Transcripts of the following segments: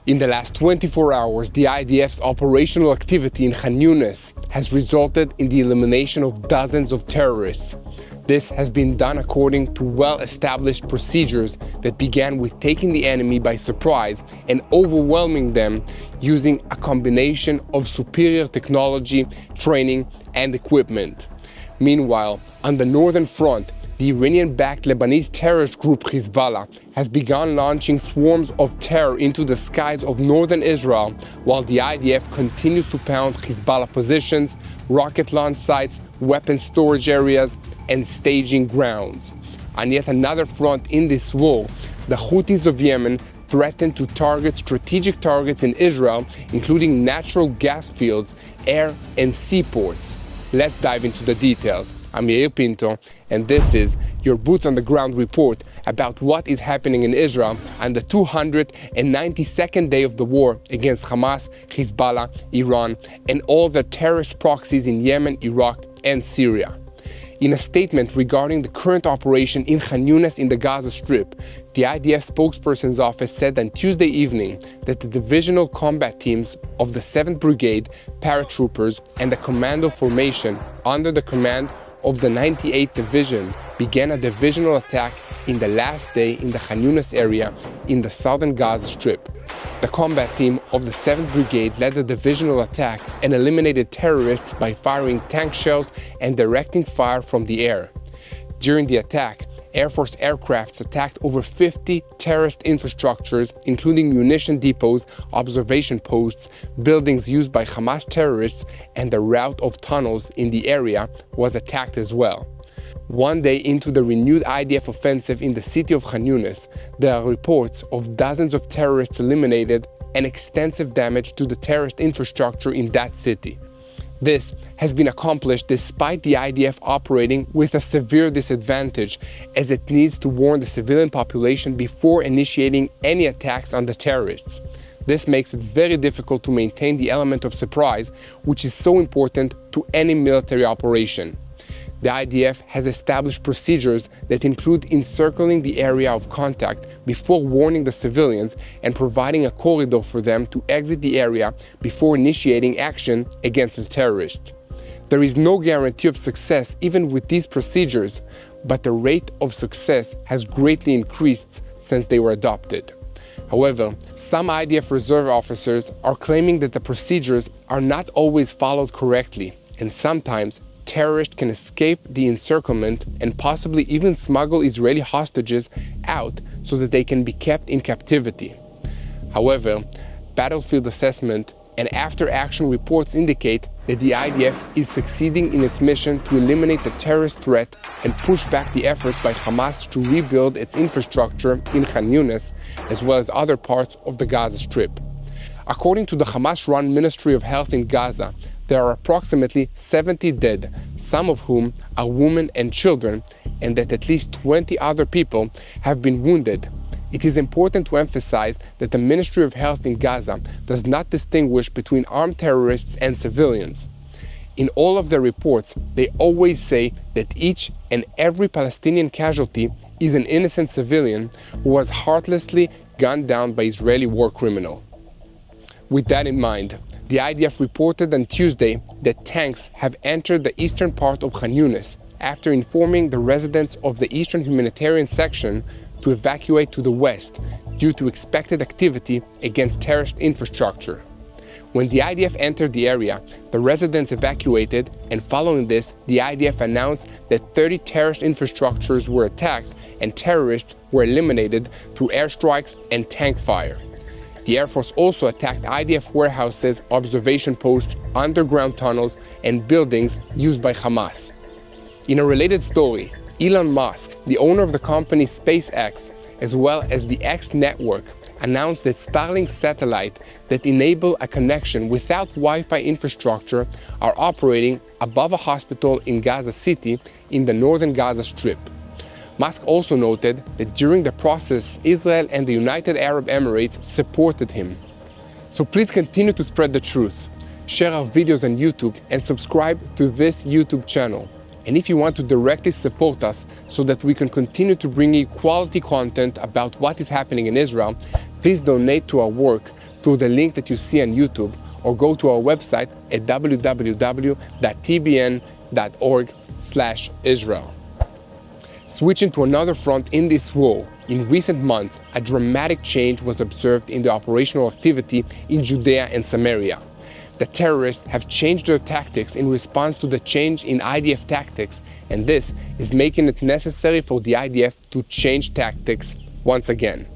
In the last 24 hours, the IDF's operational activity in Khan Yunis has resulted in the elimination of dozens of terrorists. This has been done according to well-established procedures that began with taking the enemy by surprise and overwhelming them using a combination of superior technology, training, and equipment. Meanwhile, on the northern front, the Iranian-backed Lebanese terrorist group Hezbollah has begun launching swarms of terror into the skies of northern Israel, while the IDF continues to pound Hezbollah positions, rocket launch sites, weapons storage areas, and staging grounds. On yet another front in this war, the Houthis of Yemen threaten to target strategic targets in Israel, including natural gas fields, air, and seaports. Let's dive into the details. I'm Yair Pinto, and this is your Boots on the Ground report about what is happening in Israel on the 292nd day of the war against Hamas, Hezbollah, Iran, and all the terrorist proxies in Yemen, Iraq, and Syria. In a statement regarding the current operation in Khan Yunis in the Gaza Strip, the IDF spokesperson's office said on Tuesday evening that the divisional combat teams of the 7th Brigade, paratroopers, and the commando formation under the command of the 98th Division began a divisional attack in the last day in the Khan Yunis area in the southern Gaza Strip. The combat team of the 7th Brigade led the divisional attack and eliminated terrorists by firing tank shells and directing fire from the air. During the attack, Air Force aircrafts attacked over 50 terrorist infrastructures, including munition depots, observation posts, buildings used by Hamas terrorists, and the route of tunnels in the area was attacked as well. One day into the renewed IDF offensive in the city of Khan Yunis, there are reports of dozens of terrorists eliminated and extensive damage to the terrorist infrastructure in that city. This has been accomplished despite the IDF operating with a severe disadvantage, as it needs to warn the civilian population before initiating any attacks on the terrorists. This makes it very difficult to maintain the element of surprise, which is so important to any military operation. The IDF has established procedures that include encircling the area of contact before warning the civilians and providing a corridor for them to exit the area before initiating action against the terrorists. There is no guarantee of success even with these procedures, but the rate of success has greatly increased since they were adopted. However, some IDF reserve officers are claiming that the procedures are not always followed correctly, and sometimes terrorists can escape the encirclement and possibly even smuggle Israeli hostages out so that they can be kept in captivity. However, battlefield assessment and after-action reports indicate that the IDF is succeeding in its mission to eliminate the terrorist threat and push back the efforts by Hamas to rebuild its infrastructure in Khan Yunis, as well as other parts of the Gaza Strip. According to the Hamas-run Ministry of Health in Gaza, there are approximately 70 dead, some of whom are women and children, and that at least 20 other people have been wounded. It is important to emphasize that the Ministry of Health in Gaza does not distinguish between armed terrorists and civilians. In all of their reports, they always say that each and every Palestinian casualty is an innocent civilian who was heartlessly gunned down by Israeli war criminal. With that in mind, the IDF reported on Tuesday that tanks have entered the eastern part of Khan Yunis after informing the residents of the eastern humanitarian section to evacuate to the west due to expected activity against terrorist infrastructure. When the IDF entered the area, the residents evacuated, and following this, the IDF announced that 30 terrorist infrastructures were attacked and terrorists were eliminated through airstrikes and tank fire. The Air Force also attacked IDF warehouses, observation posts, underground tunnels, and buildings used by Hamas. In a related story, Elon Musk, the owner of the company SpaceX, as well as the X network, announced that Starlink satellite that enable a connection without Wi-Fi infrastructure are operating above a hospital in Gaza City in the northern Gaza Strip. Musk also noted that during the process, Israel and the United Arab Emirates supported him. So please continue to spread the truth. Share our videos on YouTube and subscribe to this YouTube channel. And if you want to directly support us so that we can continue to bring you quality content about what is happening in Israel, please donate to our work through the link that you see on YouTube, or go to our website at www.tbn.org/Israel. Switching to another front in this war, in recent months, a dramatic change was observed in the operational activity in Judea and Samaria. The terrorists have changed their tactics in response to the change in IDF tactics, and this is making it necessary for the IDF to change tactics once again.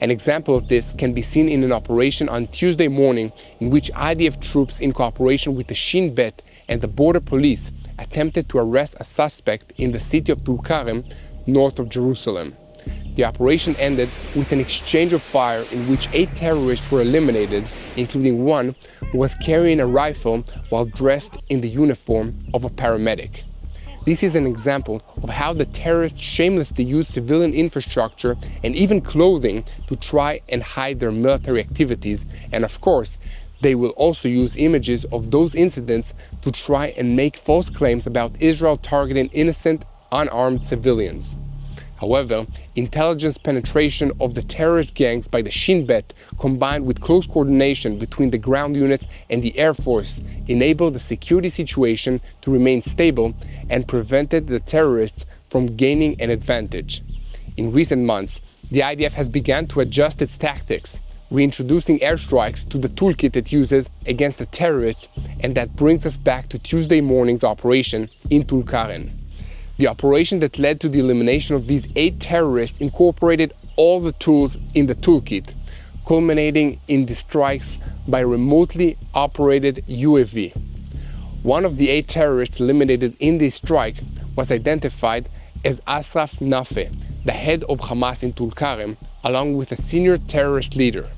An example of this can be seen in an operation on Tuesday morning in which IDF troops in cooperation with the Shin Bet and the border police attempted to arrest a suspect in the city of Tulkarem, north of Jerusalem. The operation ended with an exchange of fire in which 8 terrorists were eliminated, including one who was carrying a rifle while dressed in the uniform of a paramedic. This is an example of how the terrorists shamelessly use civilian infrastructure and even clothing to try and hide their military activities, and of course, they will also use images of those incidents to try and make false claims about Israel targeting innocent, unarmed civilians. However, intelligence penetration of the terrorist gangs by the Shin Bet, combined with close coordination between the ground units and the Air Force, enabled the security situation to remain stable and prevented the terrorists from gaining an advantage. In recent months, the IDF has begun to adjust its tactics, reintroducing airstrikes to the toolkit it uses against the terrorists, and that brings us back to Tuesday morning's operation in Tulkarem. The operation that led to the elimination of these 8 terrorists incorporated all the tools in the toolkit, culminating in the strikes by remotely operated UAV. One of the 8 terrorists eliminated in this strike was identified as Asraf Nafe, the head of Hamas in Tulkarem, along with a senior terrorist leader.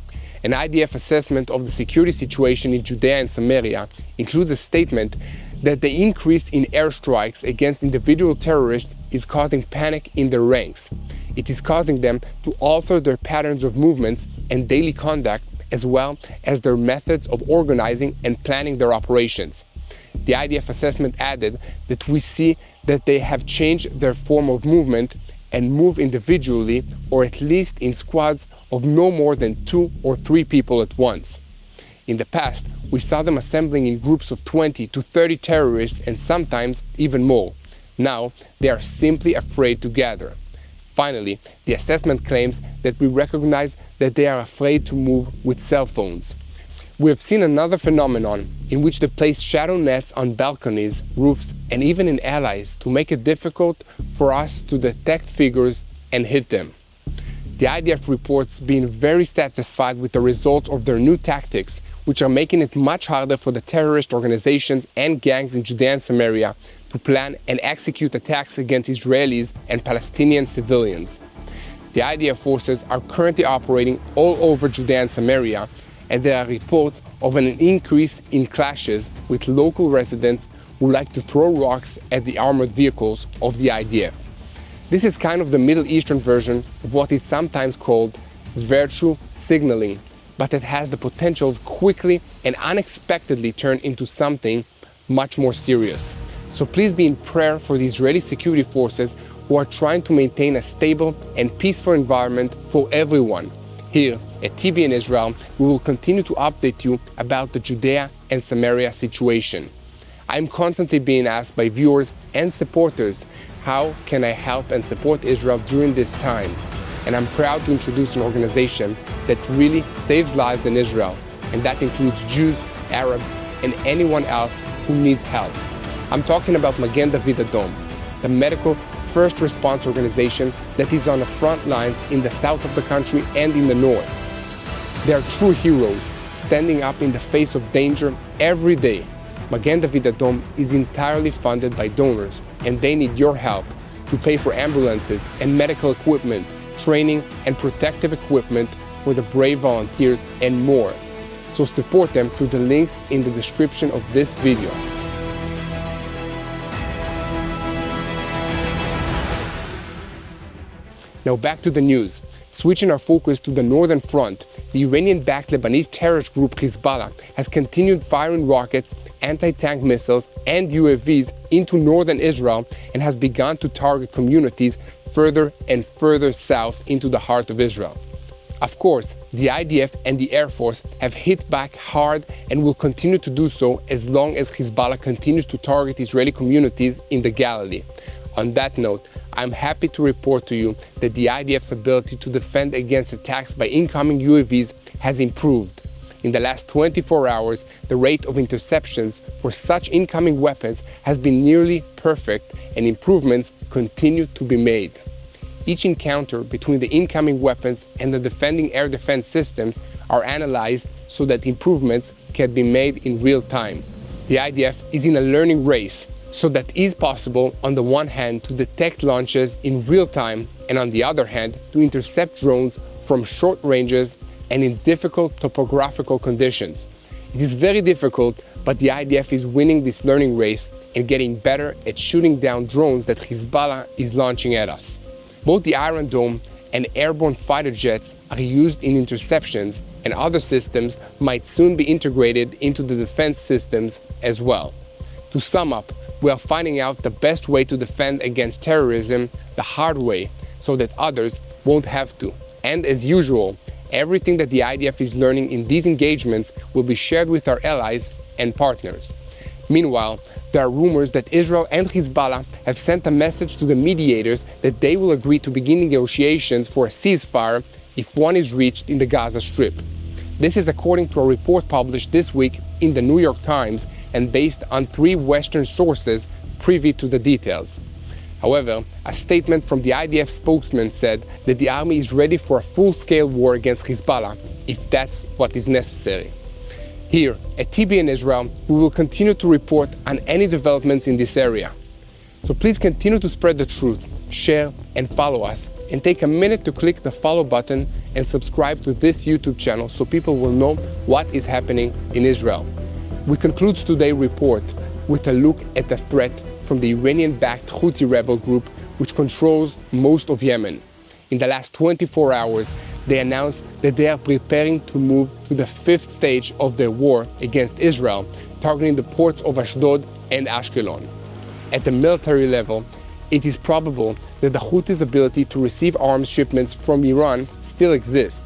An IDF assessment of the security situation in Judea and Samaria includes a statement that the increase in airstrikes against individual terrorists is causing panic in their ranks. It is causing them to alter their patterns of movements and daily conduct, as well as their methods of organizing and planning their operations. The IDF assessment added that we see that they have changed their form of movement and move individually, or at least in squads of no more than 2 or 3 people at once. In the past, we saw them assembling in groups of 20 to 30 terrorists and sometimes even more. Now, they are simply afraid to gather. Finally, the assessment claims that we recognize that they are afraid to move with cell phones. We have seen another phenomenon in which they place shadow nets on balconies, roofs, and even in alleys to make it difficult for us to detect figures and hit them. The IDF reports being very satisfied with the results of their new tactics, which are making it much harder for the terrorist organizations and gangs in Judea and Samaria to plan and execute attacks against Israelis and Palestinian civilians. The IDF forces are currently operating all over Judea and Samaria, and there are reports of an increase in clashes with local residents who like to throw rocks at the armored vehicles of the IDF. This is kind of the Middle Eastern version of what is sometimes called virtue signaling, but it has the potential to quickly and unexpectedly turn into something much more serious. So please be in prayer for the Israeli security forces who are trying to maintain a stable and peaceful environment for everyone. Here at TBN Israel, we will continue to update you about the Judea and Samaria situation. I'm constantly being asked by viewers and supporters, how can I help and support Israel during this time? And I'm proud to introduce an organization that really saves lives in Israel, and that includes Jews, Arabs, and anyone else who needs help. I'm talking about Magen David Adom, the medical first response organization that is on the front lines in the south of the country and in the north. They are true heroes, standing up in the face of danger every day. Magen David Adom is entirely funded by donors, and they need your help to pay for ambulances and medical equipment, training and protective equipment for the brave volunteers, and more. So support them through the links in the description of this video. Now back to the news. Switching our focus to the northern front, the Iranian-backed Lebanese terrorist group Hezbollah has continued firing rockets, anti-tank missiles, and UAVs into northern Israel and has begun to target communities further and further south into the heart of Israel. Of course, the IDF and the Air Force have hit back hard and will continue to do so as long as Hezbollah continues to target Israeli communities in the Galilee. On that note, I'm happy to report to you that the IDF's ability to defend against attacks by incoming UAVs has improved. In the last 24 hours, the rate of interceptions for such incoming weapons has been nearly perfect, and improvements continue to be made. Each encounter between the incoming weapons and the defending air defense systems are analyzed so that improvements can be made in real time. The IDF is in a learning race, so that it is possible on the one hand to detect launches in real time, and on the other hand to intercept drones from short ranges and in difficult topographical conditions. It is very difficult, but the IDF is winning this learning race and getting better at shooting down drones that Hezbollah is launching at us. Both the Iron Dome and airborne fighter jets are used in interceptions, and other systems might soon be integrated into the defense systems as well. To sum up, we are finding out the best way to defend against terrorism the hard way, so that others won't have to. And as usual, everything that the IDF is learning in these engagements will be shared with our allies and partners. Meanwhile, there are rumors that Israel and Hezbollah have sent a message to the mediators that they will agree to begin negotiations for a ceasefire if one is reached in the Gaza Strip. This is according to a report published this week in the New York Times and based on 3 Western sources privy to the details. However, a statement from the IDF spokesman said that the army is ready for a full-scale war against Hezbollah if that's what is necessary. Here at TBN Israel, we will continue to report on any developments in this area. So please continue to spread the truth, share and follow us, and take a minute to click the follow button and subscribe to this YouTube channel so people will know what is happening in Israel. We conclude today's report with a look at the threat from the Iranian-backed Houthi rebel group which controls most of Yemen. In the last 24 hours, they announced that they are preparing to move to the 5th stage of their war against Israel, targeting the ports of Ashdod and Ashkelon. At the military level, it is probable that the Houthis' ability to receive arms shipments from Iran still exists.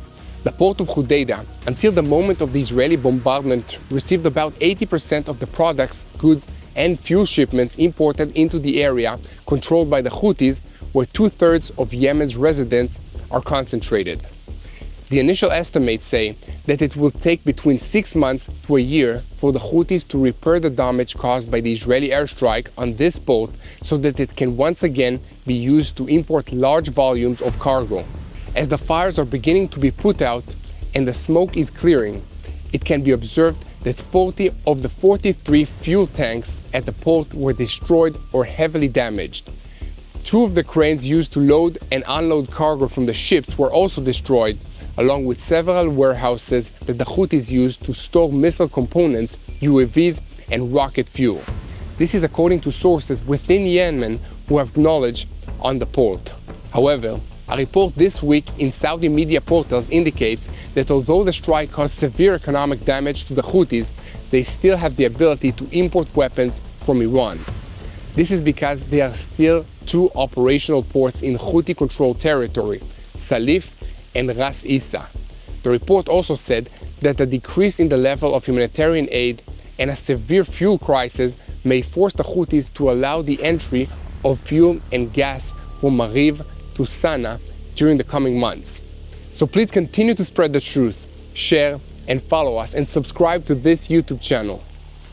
The port of Hodeidah, until the moment of the Israeli bombardment, received about 80% of the products, goods, and fuel shipments imported into the area controlled by the Houthis, where 2/3 of Yemen's residents are concentrated. The initial estimates say that it will take between 6 months to a year for the Houthis to repair the damage caused by the Israeli airstrike on this port so that it can once again be used to import large volumes of cargo. As the fires are beginning to be put out and the smoke is clearing, it can be observed that 40 of the 43 fuel tanks at the port were destroyed or heavily damaged. 2 of the cranes used to load and unload cargo from the ships were also destroyed, along with several warehouses that the Houthis used to store missile components, UAVs, and rocket fuel. This is according to sources within Yemen who have knowledge on the port. However, a report this week in Saudi media portals indicates that although the strike caused severe economic damage to the Houthis, they still have the ability to import weapons from Iran. This is because there are still 2 operational ports in Houthi-controlled territory, Salif and Ras Issa. The report also said that a decrease in the level of humanitarian aid and a severe fuel crisis may force the Houthis to allow the entry of fuel and gas from Mariv to Sana during the coming months. So please continue to spread the truth, share and follow us, and subscribe to this YouTube channel.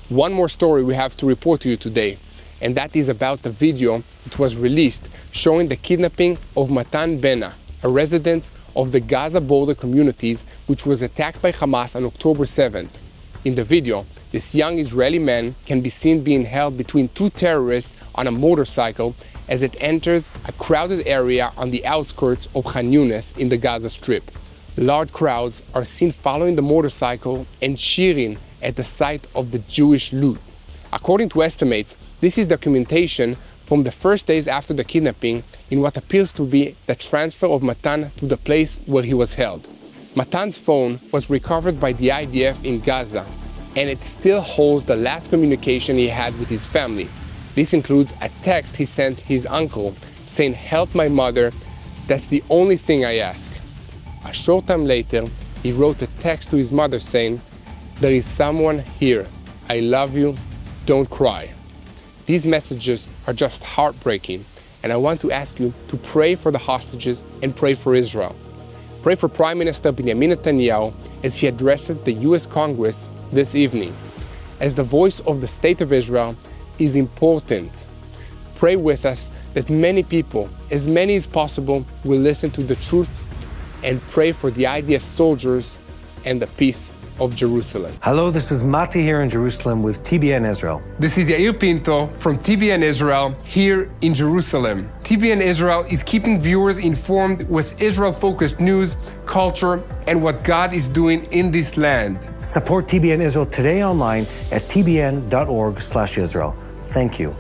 One more story we have to report to you today, and that is about the video that was released showing the kidnapping of Matan Bena, a resident of the Gaza border communities which was attacked by Hamas on October 7th. In the video, this young Israeli man can be seen being held between 2 terrorists on a motorcycle as it enters a crowded area on the outskirts of Khan Yunis in the Gaza Strip. Large crowds are seen following the motorcycle and cheering at the sight of the Jewish loot. According to estimates, this is documentation from the first days after the kidnapping in what appears to be the transfer of Matan to the place where he was held. Matan's phone was recovered by the IDF in Gaza, and it still holds the last communication he had with his family. This includes a text he sent his uncle saying, "Help my mother, that's the only thing I ask." A short time later, he wrote a text to his mother saying, "There is someone here. I love you. Don't cry." These messages are just heartbreaking, and I want to ask you to pray for the hostages and pray for Israel. Pray for Prime Minister Benjamin Netanyahu as he addresses the US Congress this evening. As the voice of the State of Israel is important, pray with us that many people, as many as possible, will listen to the truth, and pray for the IDF soldiers and the peace of Jerusalem. Hello, this is Mati here in Jerusalem with TBN Israel. This is Yair Pinto from TBN Israel here in Jerusalem. TBN Israel is keeping viewers informed with Israel-focused news, culture, and what God is doing in this land. Support TBN Israel today online at tbn.org/Israel. Thank you.